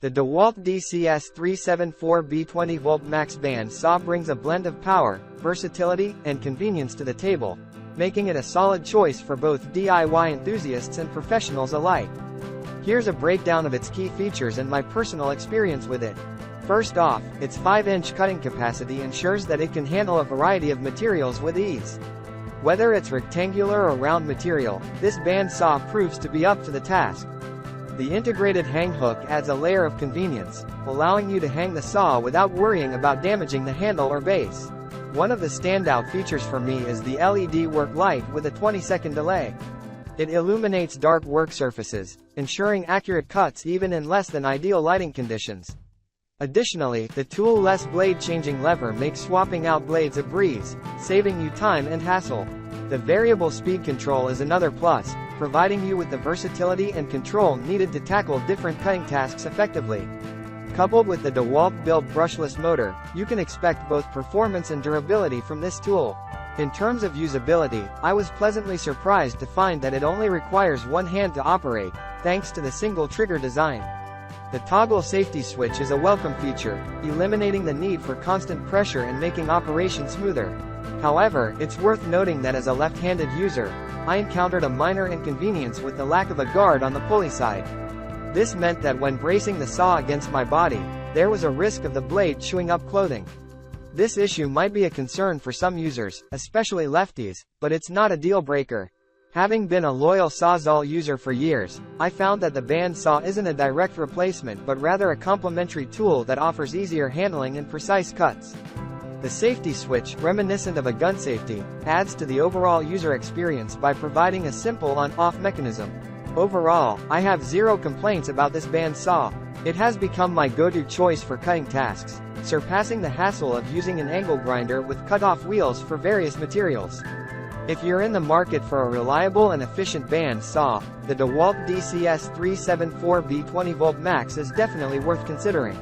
The DEWALT DCS374B 20V Max band saw brings a blend of power, versatility, and convenience to the table, making it a solid choice for both DIY enthusiasts and professionals alike. Here's a breakdown of its key features and my personal experience with it. First off, its 5-inch cutting capacity ensures that it can handle a variety of materials with ease. Whether it's rectangular or round material, this bandsaw proves to be up to the task. The integrated hang hook adds a layer of convenience, allowing you to hang the saw without worrying about damaging the handle or base. One of the standout features for me is the LED work light with a 20-second delay. It illuminates dark work surfaces, ensuring accurate cuts even in less than ideal lighting conditions. Additionally, the tool-less blade-changing lever makes swapping out blades a breeze, saving you time and hassle. The variable speed control is another plus, providing you with the versatility and control needed to tackle different cutting tasks effectively. Coupled with the DEWALT built brushless motor, you can expect both performance and durability from this tool. In terms of usability, I was pleasantly surprised to find that it only requires one hand to operate, thanks to the single trigger design. The toggle safety switch is a welcome feature, eliminating the need for constant pressure and making operation smoother. However, it's worth noting that as a left-handed user, I encountered a minor inconvenience with the lack of a guard on the pulley side. This meant that when bracing the saw against my body, there was a risk of the blade chewing up clothing. This issue might be a concern for some users, especially lefties, but it's not a deal-breaker. Having been a loyal Sawzall user for years, I found that the bandsaw isn't a direct replacement but rather a complementary tool that offers easier handling and precise cuts. The safety switch, reminiscent of a gun safety, adds to the overall user experience by providing a simple on-off mechanism. Overall, I have zero complaints about this bandsaw. It has become my go-to choice for cutting tasks, surpassing the hassle of using an angle grinder with cut-off wheels for various materials. If you're in the market for a reliable and efficient bandsaw, the DEWALT DCS374B 20V Max is definitely worth considering.